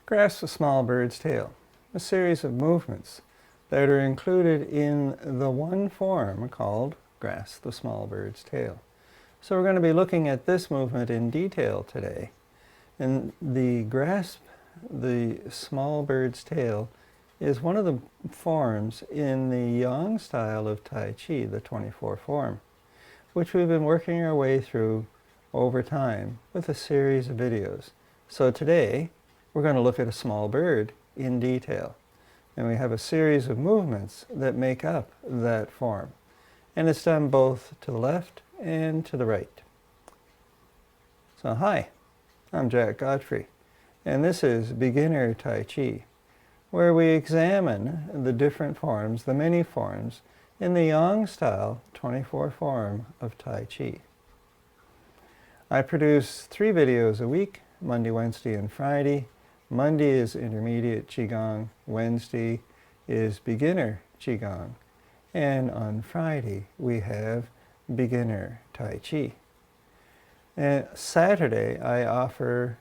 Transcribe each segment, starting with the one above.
Grasp the small bird's tail, a series of movements that are included in the one form called grasp the small bird's tail. So we're going to be looking at this movement in detail today. And the grasp the small bird's tail is one of the forms in the Yang style of Tai Chi, the 24 form, which we've been working our way through over time with a series of videos. So today we're going to look at a small bird in detail. And we have a series of movements that make up that form. And it's done both to the left and to the right. So hi, I'm Jack Godfrey, and this is Beginner Tai Chi, where we examine the different forms, the many forms, in the Yang style 24 form of Tai Chi. I produce 3 videos a week, Monday, Wednesday, and Friday. Monday is Intermediate Qigong, Wednesday is Beginner Qigong, and on Friday we have Beginner Tai Chi. And Saturday I offer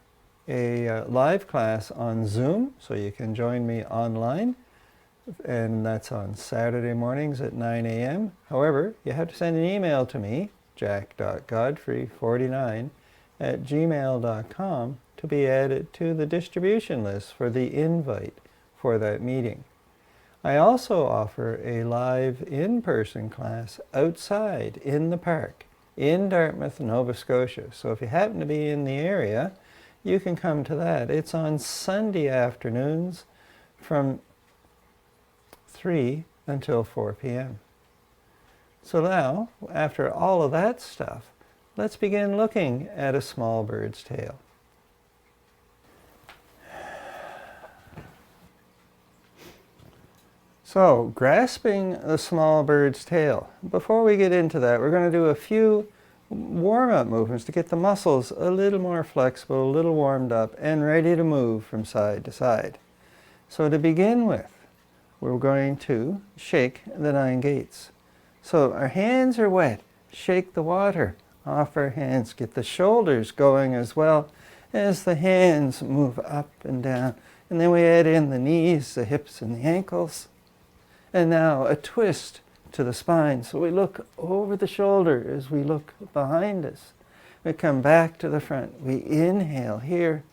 a live class on Zoom, so you can join me online, and that's on Saturday mornings at 9 a.m. However, you have to send an email to me, jack.godfrey49@gmail.com, to be added to the distribution list for the invite for that meeting. I also offer a live in-person class outside in the park in Dartmouth, Nova Scotia. So if you happen to be in the area, you can come to that. It's on Sunday afternoons from 3 until 4 p.m. So now, after all of that stuff, let's begin looking at a small bird's tail. So, grasping the small bird's tail. Before we get into that, we're going to do a few warm-up movements to get the muscles a little more flexible, a little warmed up, and ready to move from side to side. So to begin with, we're going to shake the 9 gates. So our hands are wet. Shake the water off our hands. Get the shoulders going as well as the hands move up and down. And then we add in the knees, the hips, and the ankles. And now a twist to the spine. So we look over the shoulder as we look behind us. We come back to the front. We inhale here.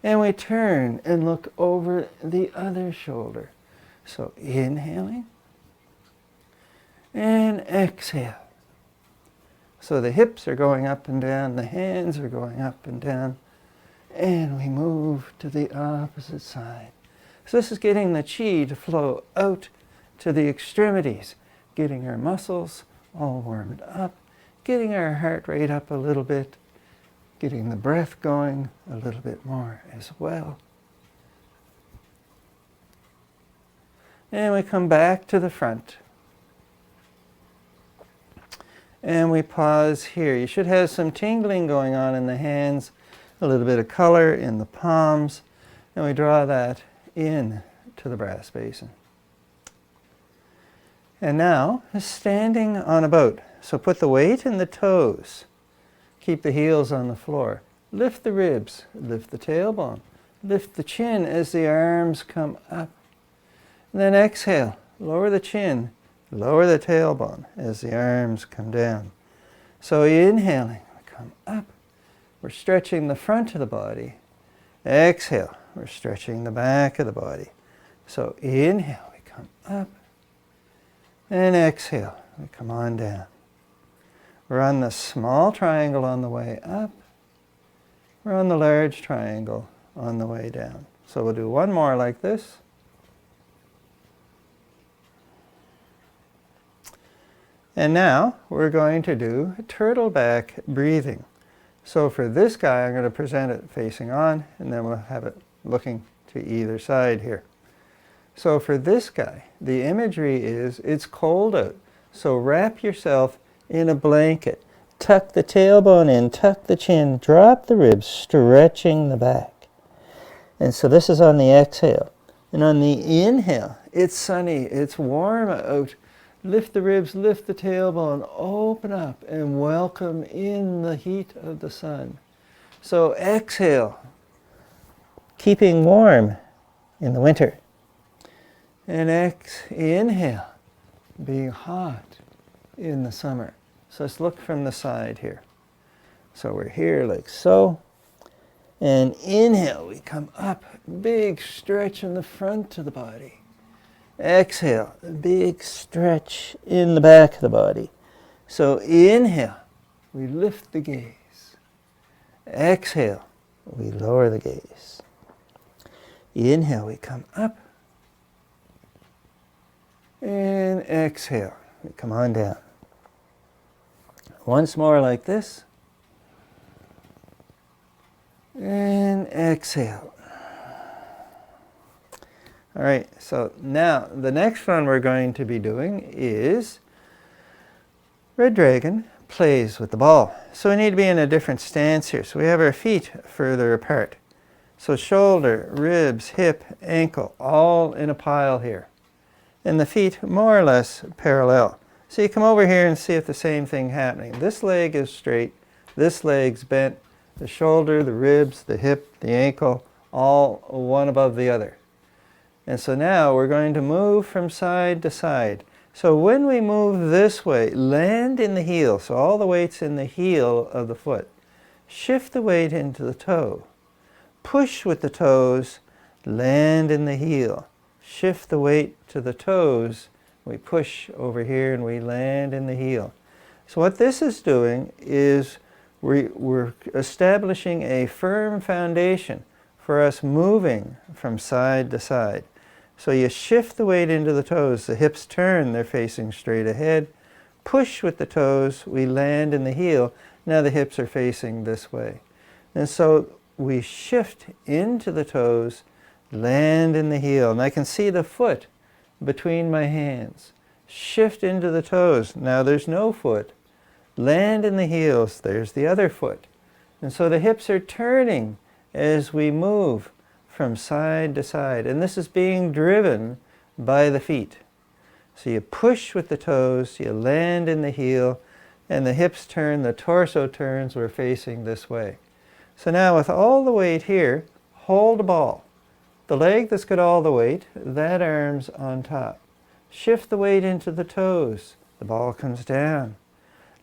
And we turn and look over the other shoulder. So inhaling. And exhale. So the hips are going up and down. The hands are going up and down. And we move to the opposite side. So this is getting the chi to flow out to the extremities, getting our muscles all warmed up, getting our heart rate up a little bit, getting the breath going a little bit more as well. And we come back to the front. And we pause here. You should have some tingling going on in the hands, a little bit of color in the palms, and we draw that in to the brass basin. And now, standing on a boat. So put the weight in the toes. Keep the heels on the floor. Lift the ribs. Lift the tailbone. Lift the chin as the arms come up. And then exhale. Lower the chin. Lower the tailbone as the arms come down. So inhaling, we come up. We're stretching the front of the body. Exhale. We're stretching the back of the body. So inhale, we come up. And exhale, we come on down. We're on the small triangle on the way up. We're on the large triangle on the way down. So we'll do one more like this. And now we're going to do turtle back breathing. So for this guy, I'm going to present it facing on, and then we'll have it looking to either side here. So for this guy, the imagery is, it's cold out. So wrap yourself in a blanket. Tuck the tailbone in, tuck the chin, drop the ribs, stretching the back. And so this is on the exhale. And on the inhale, it's sunny, it's warm out. Lift the ribs, lift the tailbone, open up and welcome in the heat of the sun. So exhale. keeping warm in the winter. And inhale, being hot in the summer. So let's look from the side here. So we're here like so. And inhale, we come up, big stretch in the front of the body. Exhale, big stretch in the back of the body. So inhale, we lift the gaze. Exhale, we lower the gaze. Inhale, we come up. And exhale, we come on down. Once more like this. And exhale. All right, so now the next one we're going to be doing is Red Dragon plays with the ball. So we need to be in a different stance here. So we have our feet further apart. So shoulder, ribs, hip, ankle, all in a pile here. And the feet more or less parallel. So you come over here and see if the same thing happening. This leg is straight, this leg's bent, the shoulder, the ribs, the hip, the ankle, all one above the other. And so now we're going to move from side to side. So when we move this way, land in the heel. So all the weight's in the heel of the foot. Shift the weight into the toe. Push with the toes, land in the heel. Shift the weight to the toes. We push over here and we land in the heel. So what this is doing is we're establishing a firm foundation for us moving from side to side. So you shift the weight into the toes, the hips turn, they're facing straight ahead. Push with the toes, we land in the heel. Now the hips are facing this way. And so we shift into the toes, land in the heel. And I can see the foot between my hands. Shift into the toes. Now there's no foot. Land in the heels. There's the other foot. And so the hips are turning as we move from side to side. And this is being driven by the feet. So you push with the toes, you land in the heel, and the hips turn, the torso turns, we're facing this way. So now with all the weight here, hold the ball. The leg that's got all the weight, that arm's on top. Shift the weight into the toes. The ball comes down.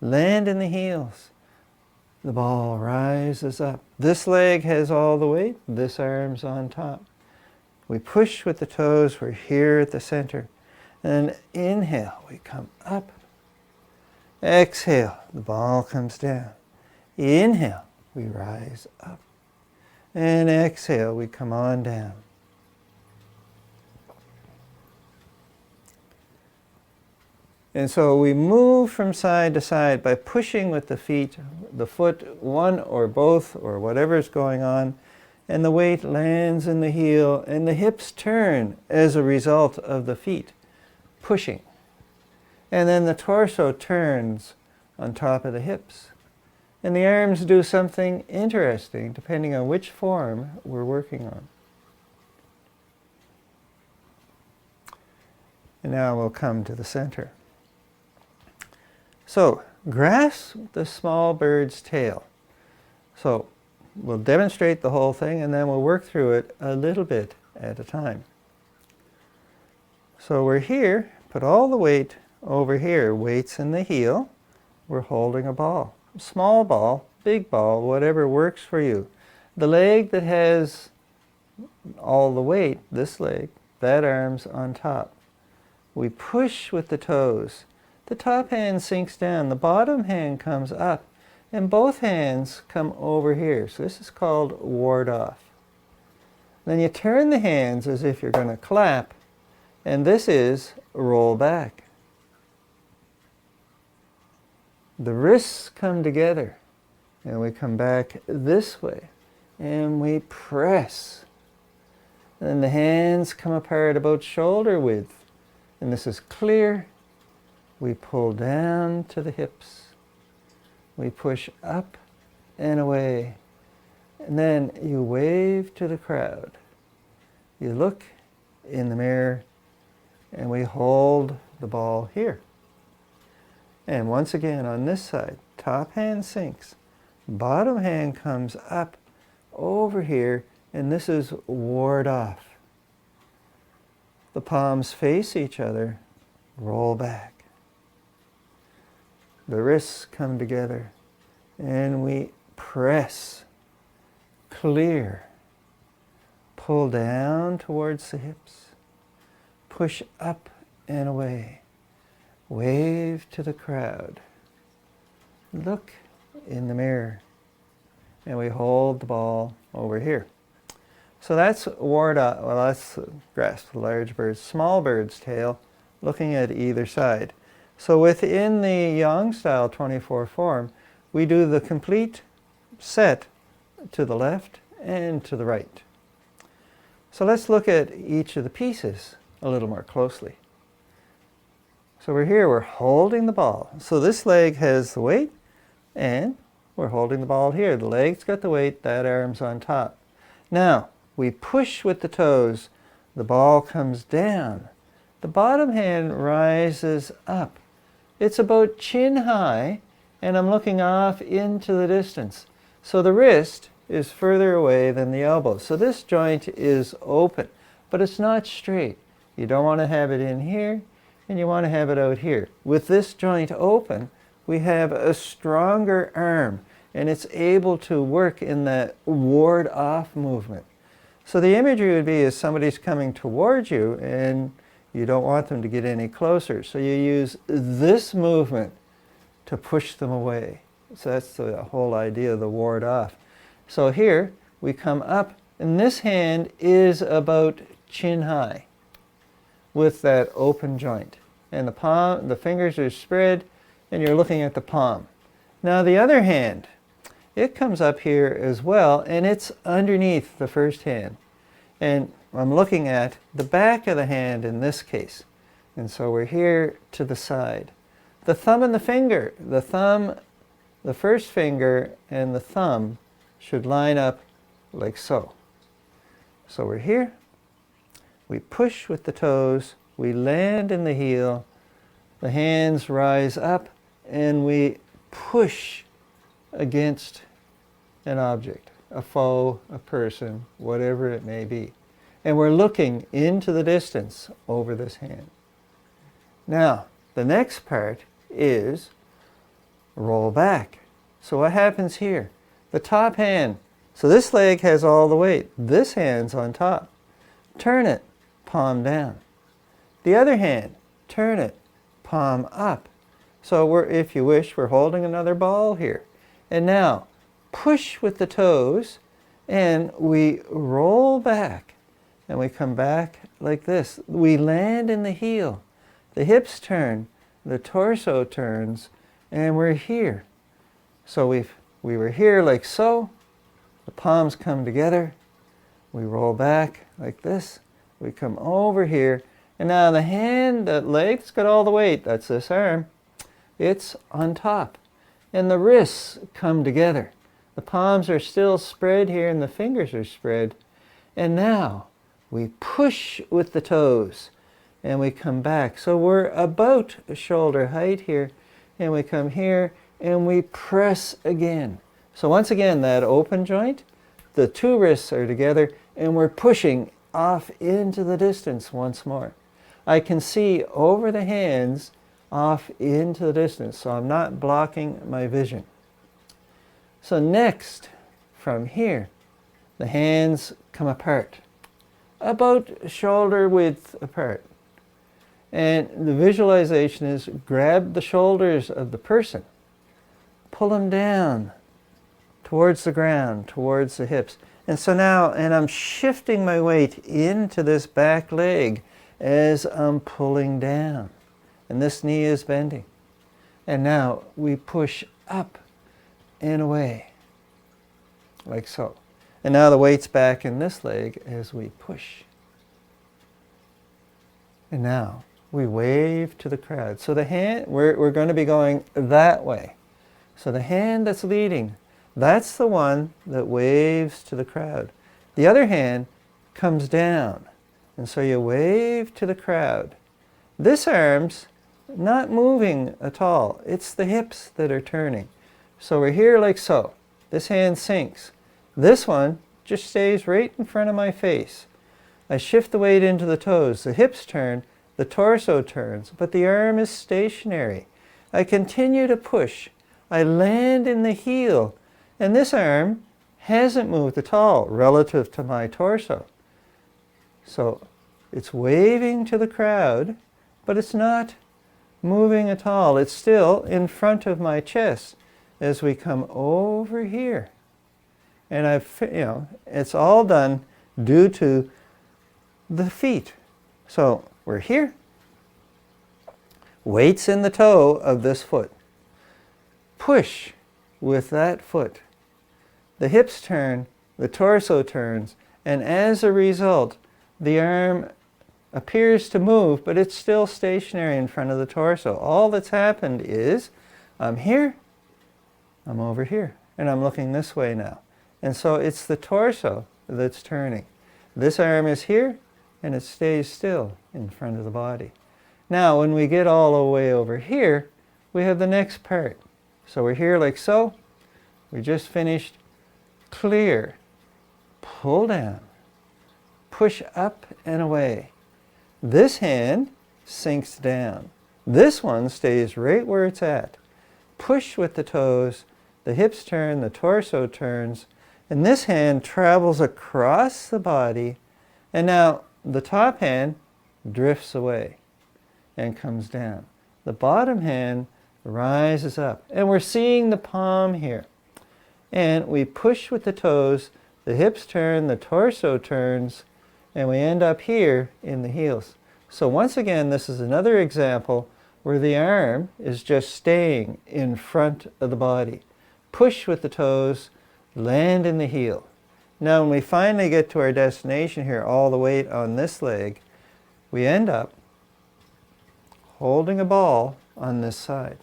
Land in the heels. The ball rises up. This leg has all the weight. This arm's on top. We push with the toes. We're here at the center. And inhale, we come up. Exhale, the ball comes down. Inhale, we rise up. And exhale, we come on down. And so we move from side to side by pushing with the feet, the foot, one or both or whatever is going on, and the weight lands in the heel and the hips turn as a result of the feet pushing. And then the torso turns on top of the hips. And the arms do something interesting depending on which form we're working on. And now we'll come to the center. So, grasp the small bird's tail. So, we'll demonstrate the whole thing and then we'll work through it a little bit at a time. So we're here, put all the weight over here. Weight's in the heel. We're holding a ball. Small ball, big ball, whatever works for you. The leg that has all the weight, this leg, that arm's on top. We push with the toes. The top hand sinks down, the bottom hand comes up, and both hands come over here. So this is called ward off. Then you turn the hands as if you're going to clap, and this is roll back. The wrists come together, and we come back this way, and we press. And then the hands come apart about shoulder width, and this is clear. We pull down to the hips. We push up and away. And then you wave to the crowd. You look in the mirror and we hold the ball here. And once again on this side, top hand sinks. Bottom hand comes up over here and this is ward off. The palms face each other, roll back. The wrists come together, and we press, clear, pull down towards the hips, push up and away, wave to the crowd, look in the mirror, and we hold the ball over here. So that's ward off. Well, that's grasp the large bird's, small bird's tail, looking at either side. So within the Yang style 24 form, we do the complete set to the left and to the right. So let's look at each of the pieces a little more closely. So we're here, we're holding the ball. So this leg has the weight, and we're holding the ball here. The leg's got the weight, that arm's on top. Now, we push with the toes, the ball comes down. The bottom hand rises up. It's about chin high, and I'm looking off into the distance. So the wrist is further away than the elbow. So this joint is open, but it's not straight. You don't want to have it in here, and you want to have it out here. With this joint open, we have a stronger arm, and it's able to work in that ward off movement. So the imagery would be as somebody's coming towards you, and you don't want them to get any closer. So you use this movement to push them away. So that's the whole idea of the ward off. So here we come up, and this hand is about chin high with that open joint. And the palm, the fingers are spread, and you're looking at the palm. Now the other hand, it comes up here as well, and it's underneath the first hand. And I'm looking at the back of the hand in this case. And so we're here to the side. The thumb and the finger, the thumb, the first finger and the thumb should line up like so. So we're here, we push with the toes, we land in the heel, the hands rise up, and we push against an object, a foe, a person, whatever it may be. And we're looking into the distance over this hand. Now, the next part is roll back. So what happens here? The top hand, so this leg has all the weight. This hand's on top. Turn it, palm down. The other hand, turn it, palm up. So we're, if you wish, we're holding another ball here. And now, push with the toes, and we roll back, and we come back like this. We land in the heel. The hips turn, the torso turns, and we're here. So we were here like so. The palms come together. We roll back like this. We come over here. And now the hand, the leg's got all the weight. That's this arm. It's on top. And the wrists come together. The palms are still spread here and the fingers are spread. And now we push with the toes and we come back. So we're about shoulder height here, and we come here and we press again. So once again, that open joint, the two wrists are together, and we're pushing off into the distance once more. I can see over the hands off into the distance, so I'm not blocking my vision. So next, from here, the hands come apart, about shoulder width apart. And the visualization is grab the shoulders of the person, pull them down towards the ground, towards the hips. And so now, and I'm shifting my weight into this back leg as I'm pulling down. And this knee is bending. And now we push up and away, like so. And now the weight's back in this leg as we push. And now we wave to the crowd. So the hand, we're going to be going that way. So the hand that's leading, that's the one that waves to the crowd. The other hand comes down. And so you wave to the crowd. This arm's not moving at all. It's the hips that are turning. So we're here like so. This hand sinks. This one just stays right in front of my face. I shift the weight into the toes. The hips turn, the torso turns, but the arm is stationary. I continue to push. I land in the heel, and this arm hasn't moved at all relative to my torso. So it's waving to the crowd, but it's not moving at all. It's still in front of my chest as we come over here. And it's all done due to the feet. So we're here. Weights in the toe of this foot. Push with that foot. The hips turn, the torso turns, and as a result, the arm appears to move, but it's still stationary in front of the torso. All that's happened is, I'm here, I'm over here, and I'm looking this way now. And so it's the torso that's turning. This arm is here, and it stays still in front of the body. Now, when we get all the way over here, we have the next part. So we're here like so. We just finished clear, pull down, push up and away. This hand sinks down. This one stays right where it's at. Push with the toes, the hips turn, the torso turns, and this hand travels across the body, and now the top hand drifts away and comes down. The bottom hand rises up, and we're seeing the palm here. And we push with the toes, the hips turn, the torso turns, and we end up here in the heels. So once again, this is another example where the arm is just staying in front of the body. Push with the toes, land in the heel. Now when we finally get to our destination here, all the weight on this leg, we end up holding a ball on this side.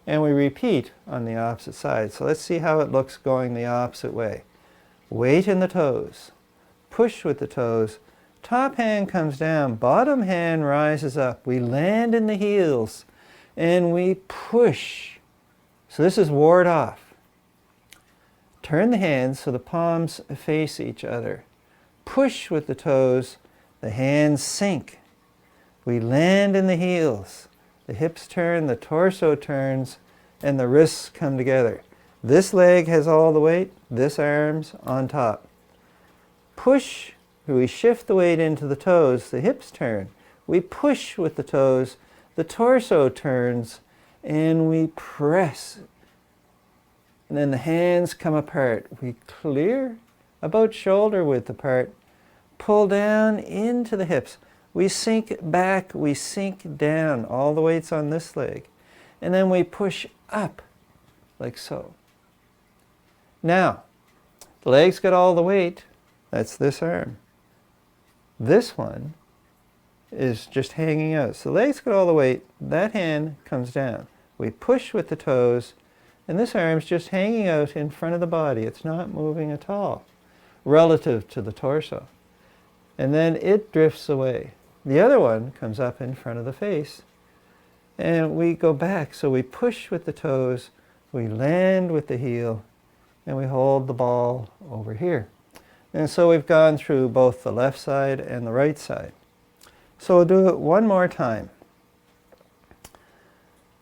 And we repeat on the opposite side. So let's see how it looks going the opposite way. Weight in the toes. Push with the toes. Top hand comes down. Bottom hand rises up. We land in the heels. And we push. So this is ward off. Turn the hands so the palms face each other. Push with the toes. The hands sink. We land in the heels. The hips turn, the torso turns, and the wrists come together. This leg has all the weight, this arm's on top. Push, we shift the weight into the toes, the hips turn. We push with the toes, the torso turns, and we press. And then the hands come apart. We clear about shoulder width apart. Pull down into the hips. We sink back, we sink down, all the weight's on this leg. And then we push up, like so. Now, the leg's got all the weight, that's this arm. This one is just hanging out. So the leg's got all the weight, that hand comes down. We push with the toes, and this arm's just hanging out in front of the body. It's not moving at all, relative to the torso. And then it drifts away. The other one comes up in front of the face, and we go back. So we push with the toes, we land with the heel, and we hold the ball over here. And so we've gone through both the left side and the right side. So we'll do it one more time.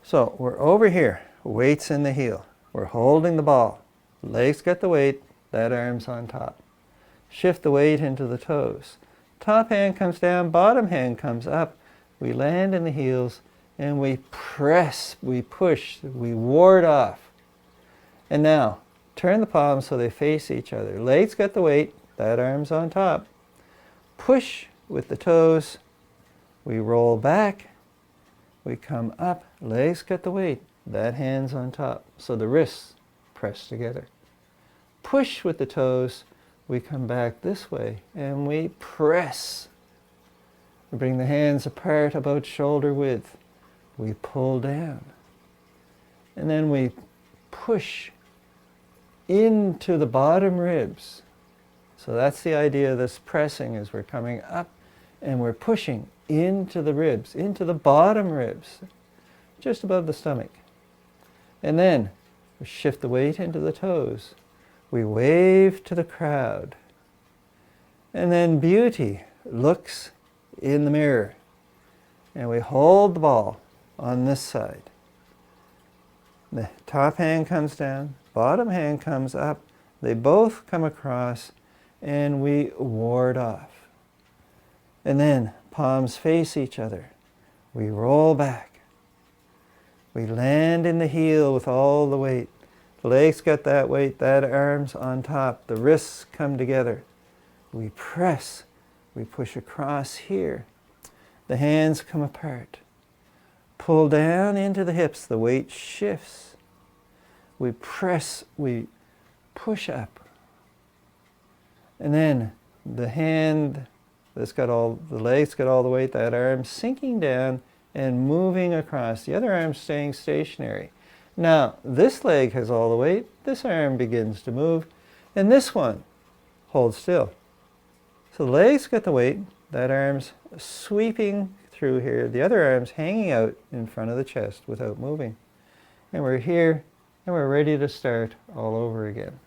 So we're over here, weights in the heel. We're holding the ball. Legs got the weight, that arm's on top. Shift the weight into the toes. Top hand comes down, bottom hand comes up. We land in the heels and we press, we push, we ward off. And now, turn the palms so they face each other. Legs got the weight, that arm's on top. Push with the toes, we roll back, we come up, legs got the weight, that hand's on top. So the wrists press together. Push with the toes, we come back this way and we press. We bring the hands apart about shoulder width. We pull down. And then we push into the bottom ribs. So that's the idea of this pressing, is we're coming up and we're pushing into the ribs, into the bottom ribs, just above the stomach. And then we shift the weight into the toes. We wave to the crowd. And then beauty looks in the mirror. And we hold the ball on this side. The top hand comes down, bottom hand comes up. They both come across and we ward off. And then palms face each other. We roll back. We land in the heel with all the weight. The legs got that weight, that arm's on top. The wrists come together. We press. We push across here. The hands come apart. Pull down into the hips. The weight shifts. We press. We push up. And then the hand that's got all, the legs got all the weight, that arm sinking down and moving across. The other arm staying stationary. Now, this leg has all the weight. This arm begins to move. And this one holds still. So the legs got the weight. That arm's sweeping through here. The other arm's hanging out in front of the chest without moving. And we're here, and we're ready to start all over again.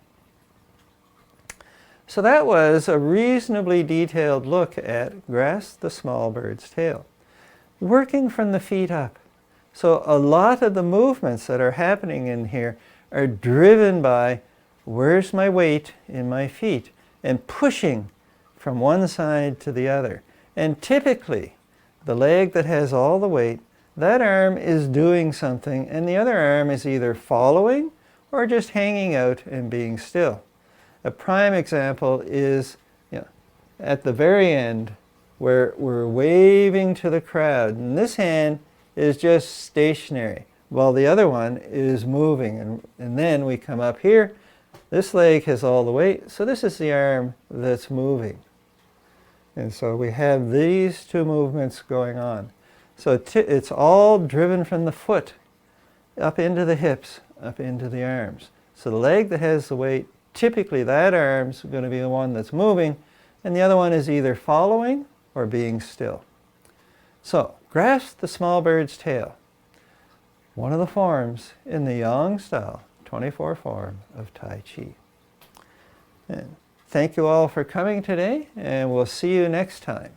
So that was a reasonably detailed look at Grasp the Small Bird's Tail. Working from the feet up. So a lot of the movements that are happening in here are driven by where's my weight in my feet and pushing from one side to the other. And typically, the leg that has all the weight, that arm is doing something and the other arm is either following or just hanging out and being still. A prime example is at the very end where we're waving to the crowd and this hand is just stationary while the other one is moving. And then we come up here. This leg has all the weight, so this is the arm that's moving. And so we have these two movements going on. So it's all driven from the foot up into the hips, up into the arms. So the leg that has the weight, typically that arm's going to be the one that's moving, and the other one is either following or being still. So, Grasp the Small Bird's Tail. One of the forms in the Yang style 24 form of Tai Chi. And thank you all for coming today, and we'll see you next time.